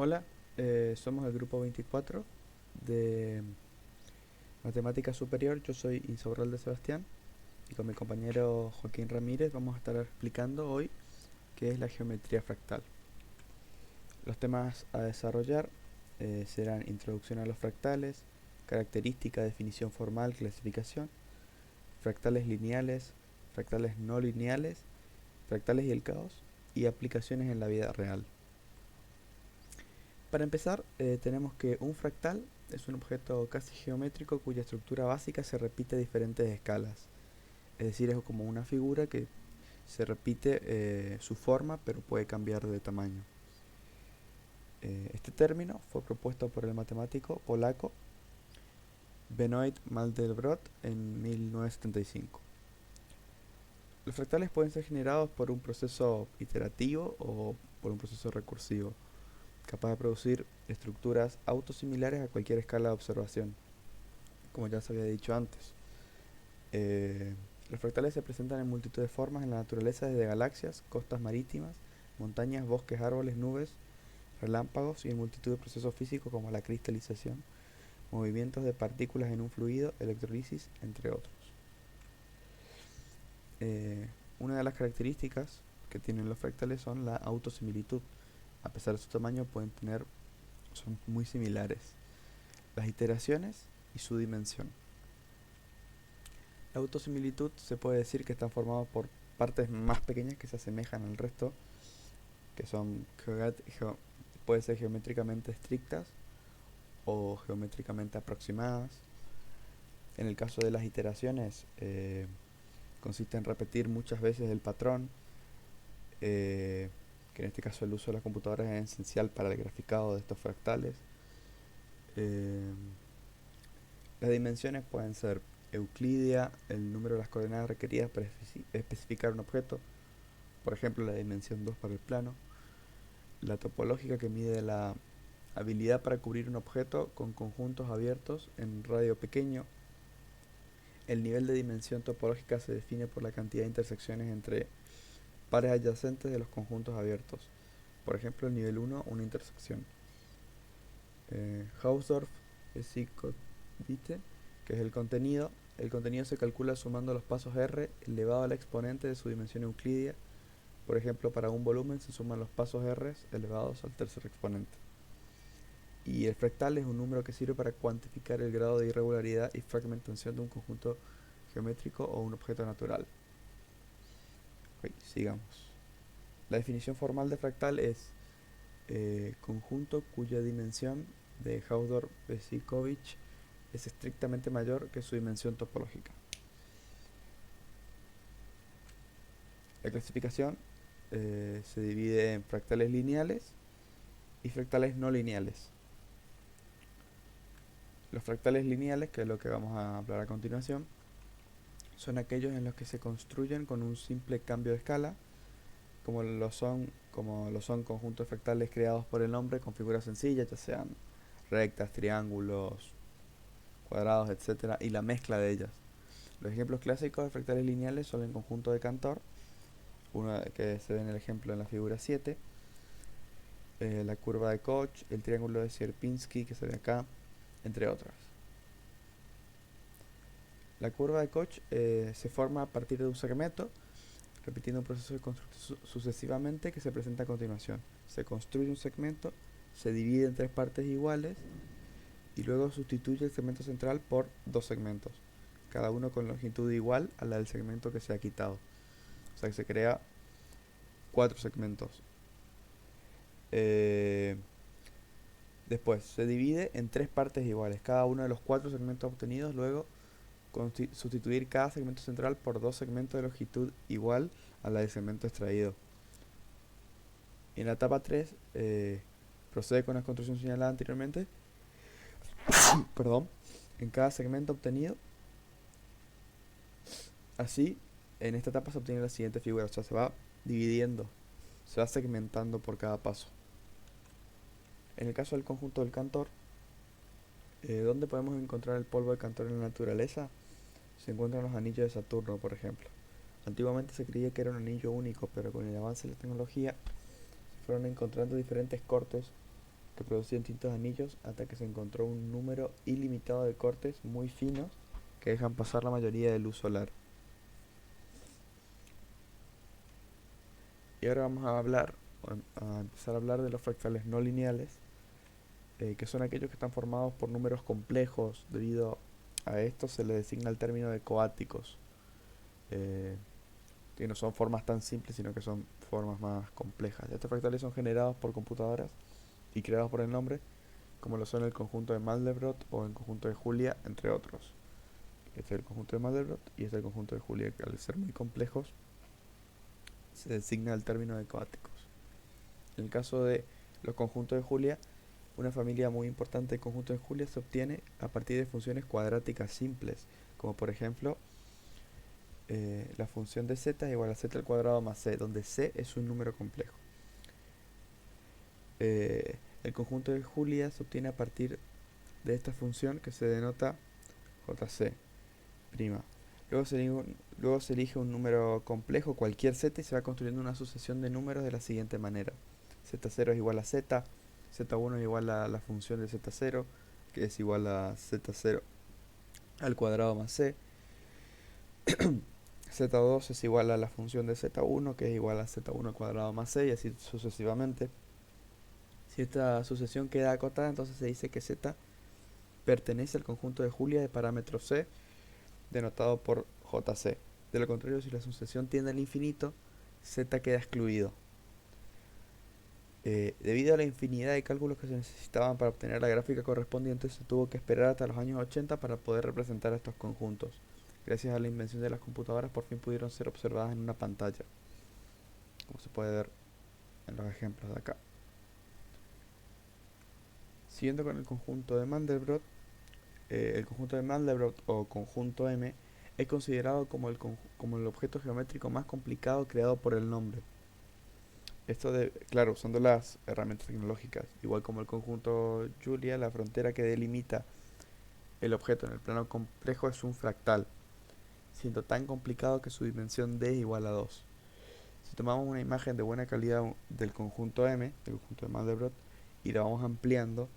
Hola, somos el grupo 24 de Matemática Superior. Yo soy Insaurralde Sebastián y con mi compañero Joaquín Ramírez vamos a estar explicando hoy qué es la geometría fractal. Los temas a desarrollar serán introducción a los fractales, característica, definición formal, clasificación, fractales lineales, fractales no lineales, fractales y el caos y aplicaciones en la vida real. Para empezar, tenemos que un fractal es un objeto casi geométrico cuya estructura básica se repite a diferentes escalas. Es decir, es como una figura que se repite su forma, pero puede cambiar de tamaño. Este término fue propuesto por el matemático polaco Benoit Mandelbrot en 1975. Los fractales pueden ser generados por un proceso iterativo o por un proceso recursivo, capaz de producir estructuras autosimilares a cualquier escala de observación, como ya se había dicho antes. Eh, los fractales se presentan en multitud de formas en la naturaleza, desde galaxias, costas marítimas, montañas, bosques, árboles, nubes, relámpagos y en multitud de procesos físicos como la cristalización, movimientos de partículas en un fluido, electrolisis, entre otros. Eh, una de las características que tienen los fractales son la autosimilitud. A pesar de su tamaño, son muy similares. Las iteraciones y su dimensión. La autosimilitud se puede decir que están formados por partes más pequeñas que se asemejan al resto, que son puede ser geométricamente estrictas o geométricamente aproximadas. En el caso de las iteraciones, consiste en repetir muchas veces el patrón, que en este caso el uso de las computadoras es esencial para el graficado de estos fractales. Eh, las dimensiones pueden ser euclidia, el número de las coordenadas requeridas para especificar un objeto, por ejemplo la dimensión 2 para el plano, la topológica, que mide la habilidad para cubrir un objeto con conjuntos abiertos en radio pequeño. El nivel de dimensión topológica se define por la cantidad de intersecciones entre pares adyacentes de los conjuntos abiertos. Por ejemplo, el nivel 1, una intersección. Hausdorff Besicovite, que es el contenido. El contenido se calcula sumando los pasos r elevado al exponente de su dimensión euclidia. Por ejemplo, para un volumen se suman los pasos r elevados al tercer exponente. Y el fractal es un número que sirve para cuantificar el grado de irregularidad y fragmentación de un conjunto geométrico o un objeto natural. Ok, sigamos. La definición formal de fractal es conjunto cuya dimensión de Hausdorff-Besicovitch es estrictamente mayor que su dimensión topológica. La clasificación se divide en fractales lineales y fractales no lineales. Los fractales lineales, que es lo que vamos a hablar a continuación, son aquellos en los que se construyen con un simple cambio de escala, como lo son conjuntos fractales creados por el hombre con figuras sencillas, ya sean rectas, triángulos, cuadrados, etcétera, y la mezcla de ellas. Los ejemplos clásicos de fractales lineales son el conjunto de Cantor, uno que se ve en el ejemplo en la figura 7, la curva de Koch, el triángulo de Sierpinski que se ve acá, entre otras. La curva de Koch se forma a partir de un segmento, repitiendo un proceso de construcción sucesivamente que se presenta a continuación. Se construye un segmento, se divide en tres partes iguales y luego sustituye el segmento central por dos segmentos, cada uno con longitud igual a la del segmento que se ha quitado. O sea que se crea cuatro segmentos. Eh, Después se divide en tres partes iguales, cada uno de los cuatro segmentos obtenidos, luego sustituir cada segmento central por dos segmentos de longitud igual a la del segmento extraído. Y en la etapa 3 procede con la construcción señalada anteriormente. Perdón. En cada segmento obtenido. Así, en esta etapa se obtiene la siguiente figura, o sea, se va dividiendo, se va segmentando por cada paso. En el caso del conjunto del Cantor, ¿dónde podemos encontrar el polvo de Cantor en la naturaleza? Se encuentran los anillos de Saturno, por ejemplo. Antiguamente se creía que era un anillo único, pero con el avance de la tecnología se fueron encontrando diferentes cortes que producía distintos anillos hasta que se encontró un número ilimitado de cortes muy finos que dejan pasar la mayoría de luz solar. Y ahora vamos a empezar a hablar de los fractales no lineales, que son aquellos que están formados por números complejos. Debido a esto se le designa el término de coáticos, eh, que no son formas tan simples, sino que son formas más complejas. Estos fractales son generados por computadoras y creados por el nombre, como lo son el conjunto de Mandelbrot o el conjunto de Julia, entre otros. Este es el conjunto de Mandelbrot y este es el conjunto de Julia, que al ser muy complejos se designa el término de coáticos. En el caso de los conjuntos de Julia, una familia muy importante de conjuntos de Julia se obtiene a partir de funciones cuadráticas simples, como por ejemplo la función de z es igual a z al cuadrado más c, donde c es un número complejo. El conjunto de Julia se obtiene a partir de esta función que se denota jc'. Luego se elige un número complejo, cualquier z, y se va construyendo una sucesión de números de la siguiente manera. Z0 es igual a z, z1 es igual a la función de z0, que es igual a z0 al cuadrado más c. Z2 es igual a la función de z1, que es igual a z1 al cuadrado más c, y así sucesivamente. Si esta sucesión queda acotada, entonces se dice que z pertenece al conjunto de Julia de parámetro c, denotado por jc. De lo contrario, si la sucesión tiende al infinito, z queda excluido. Debido a la infinidad de cálculos que se necesitaban para obtener la gráfica correspondiente, se tuvo que esperar hasta los años 80 para poder representar estos conjuntos. Gracias a la invención de las computadoras, por fin pudieron ser observadas en una pantalla, como se puede ver en los ejemplos de acá. Siguiendo con el conjunto de Mandelbrot, el conjunto de Mandelbrot o conjunto M es considerado como el objeto geométrico más complicado creado por el nombre. Esto claro, usando las herramientas tecnológicas, igual como el conjunto Julia, la frontera que delimita el objeto en el plano complejo es un fractal, siendo tan complicado que su dimensión d es igual a 2. Si tomamos una imagen de buena calidad del conjunto M, del conjunto de Mandelbrot, y la vamos ampliando,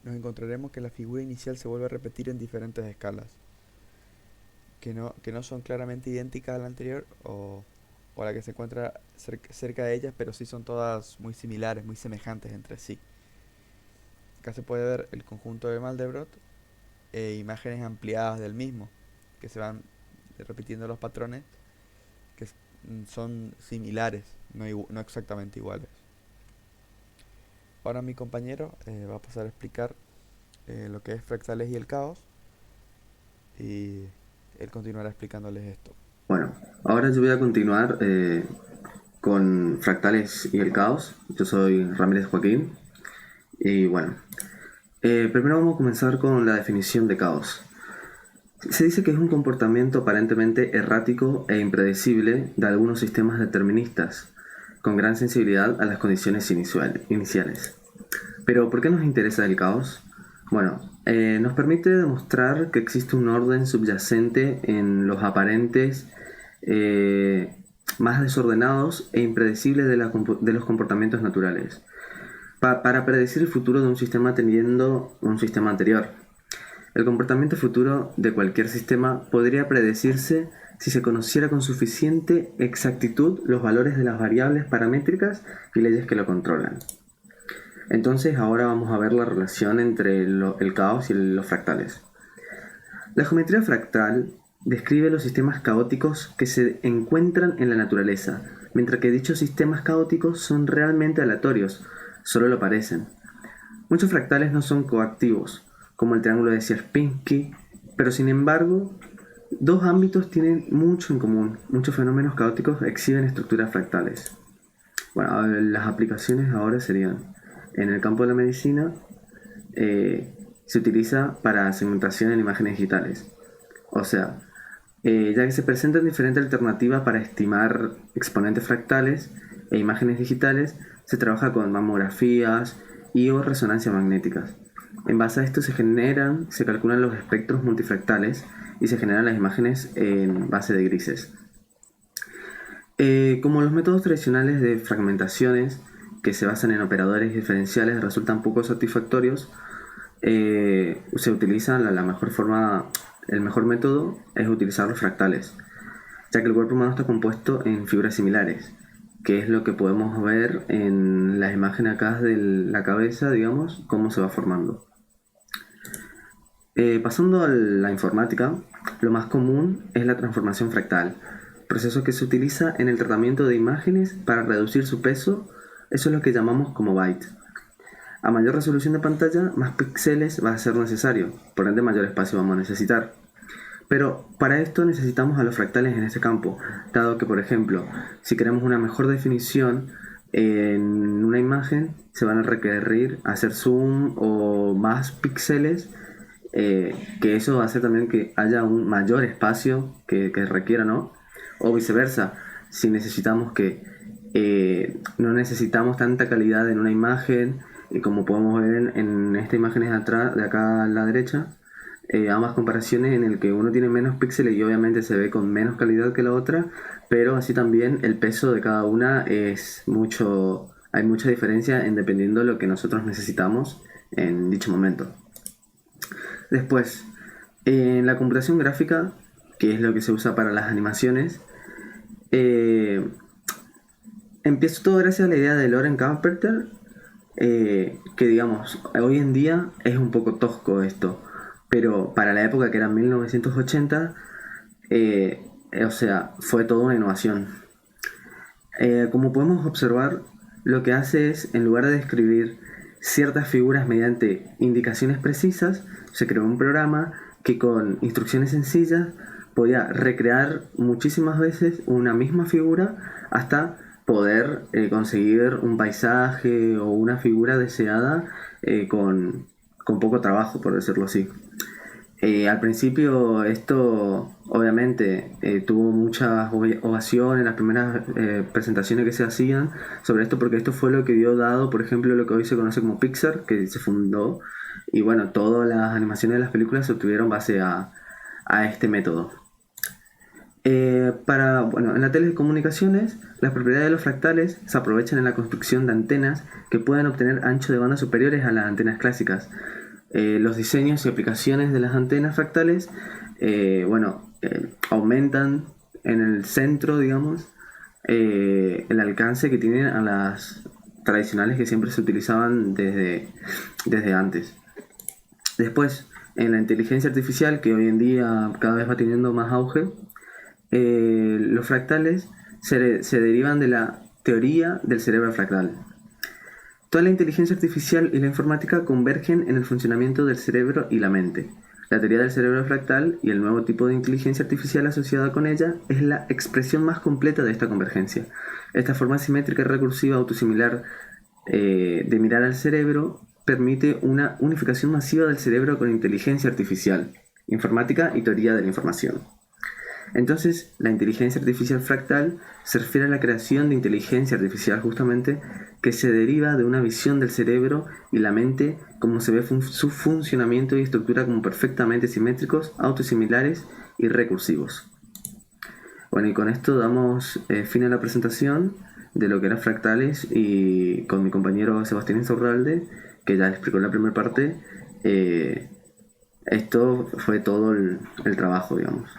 nos encontraremos que la figura inicial se vuelve a repetir en diferentes escalas, que no son claramente idénticas a la anterior o la que se encuentra cerca de ellas, pero sí son todas muy similares, muy semejantes entre sí. Acá se puede ver el conjunto de Mandelbrot e imágenes ampliadas del mismo, que se van repitiendo los patrones, que son similares, no exactamente iguales. Ahora mi compañero va a pasar a explicar lo que es fractales y el caos, y él continuará explicándoles esto. Bueno, ahora yo voy a continuar con fractales y el caos. Yo soy Ramírez Joaquín. Y bueno, primero vamos a comenzar con la definición de caos. Se dice que es un comportamiento aparentemente errático e impredecible de algunos sistemas deterministas, con gran sensibilidad a las condiciones iniciales. Pero, ¿por qué nos interesa el caos? Bueno, nos permite demostrar que existe un orden subyacente en los aparentes más desordenados e impredecibles de los comportamientos naturales, para predecir el futuro de un sistema teniendo un sistema anterior. El comportamiento futuro de cualquier sistema podría predecirse si se conociera con suficiente exactitud los valores de las variables paramétricas y leyes que lo controlan. Entonces ahora vamos a ver la relación entre el caos y los fractales. La geometría fractal describe los sistemas caóticos que se encuentran en la naturaleza, mientras que dichos sistemas caóticos son realmente aleatorios, solo lo parecen. Muchos fractales no son coactivos, como el triángulo de Sierpinski, pero sin embargo, dos ámbitos tienen mucho en común. Muchos fenómenos caóticos exhiben estructuras fractales. Bueno, las aplicaciones ahora serían: en el campo de la medicina se utiliza para segmentación en imágenes digitales. O sea, ya que se presentan diferentes alternativas para estimar exponentes fractales e imágenes digitales, se trabaja con mamografías y o resonancias magnéticas. En base a esto se calculan los espectros multifractales y se generan las imágenes en base de grises. Como los métodos tradicionales de fragmentaciones que se basan en operadores diferenciales resultan poco satisfactorios, se utiliza la mejor forma, el mejor método es utilizar los fractales, ya que el cuerpo humano está compuesto en figuras similares, que es lo que podemos ver en las imágenes acá de la cabeza, digamos, cómo se va formando. Pasando a la informática, lo más común es la transformación fractal, proceso que se utiliza en el tratamiento de imágenes para reducir su peso. Eso es lo que llamamos como byte. A mayor resolución de pantalla, más píxeles va a ser necesario, por ende mayor espacio vamos a necesitar. Pero para esto necesitamos a los fractales en este campo, dado que, por ejemplo, si queremos una mejor definición en una imagen, se van a requerir hacer zoom o más píxeles, que eso va a hacer también que haya un mayor espacio que requiera, ¿no? O viceversa, si necesitamos no necesitamos tanta calidad en una imagen, como podemos ver en esta imagen de acá a la derecha, ambas comparaciones en el que uno tiene menos píxeles y obviamente se ve con menos calidad que la otra, pero así también el peso de cada una hay mucha diferencia dependiendo de lo que nosotros necesitamos en dicho momento. Después, en la computación gráfica, que es lo que se usa para las animaciones, empezó todo gracias a la idea de Loren Carpenter, que digamos, hoy en día es un poco tosco esto, pero para la época que era 1980, o sea, fue toda una innovación. Como podemos observar, lo que hace es, en lugar de describir ciertas figuras mediante indicaciones precisas, se creó un programa que con instrucciones sencillas podía recrear muchísimas veces una misma figura hasta poder conseguir un paisaje o una figura deseada con poco trabajo, por decirlo así. Al principio esto obviamente tuvo mucha ovación en las primeras presentaciones que se hacían sobre esto, porque esto fue lo que dio dado, por ejemplo, lo que hoy se conoce como Pixar, que se fundó, y bueno, todas las animaciones de las películas se obtuvieron base a este método. En las telecomunicaciones, las propiedades de los fractales se aprovechan en la construcción de antenas que pueden obtener anchos de banda superiores a las antenas clásicas. Los diseños y aplicaciones de las antenas fractales aumentan en el centro, digamos, el alcance que tienen a las tradicionales que siempre se utilizaban desde antes. Después, en la inteligencia artificial, que hoy en día cada vez va teniendo más auge, los fractales se derivan de la teoría del cerebro fractal. Toda la inteligencia artificial y la informática convergen en el funcionamiento del cerebro y la mente. La teoría del cerebro fractal y el nuevo tipo de inteligencia artificial asociada con ella es la expresión más completa de esta convergencia. Esta forma simétrica y recursiva autosimilar de mirar al cerebro permite una unificación masiva del cerebro con inteligencia artificial, informática y teoría de la información. Entonces, la inteligencia artificial fractal se refiere a la creación de inteligencia artificial justamente que se deriva de una visión del cerebro y la mente, como se ve su funcionamiento y estructura como perfectamente simétricos, autosimilares y recursivos. Bueno, y con esto damos fin a la presentación de lo que eran fractales, y con mi compañero Sebastián Insaurralde, que ya explicó la primera parte, esto fue todo el trabajo, digamos.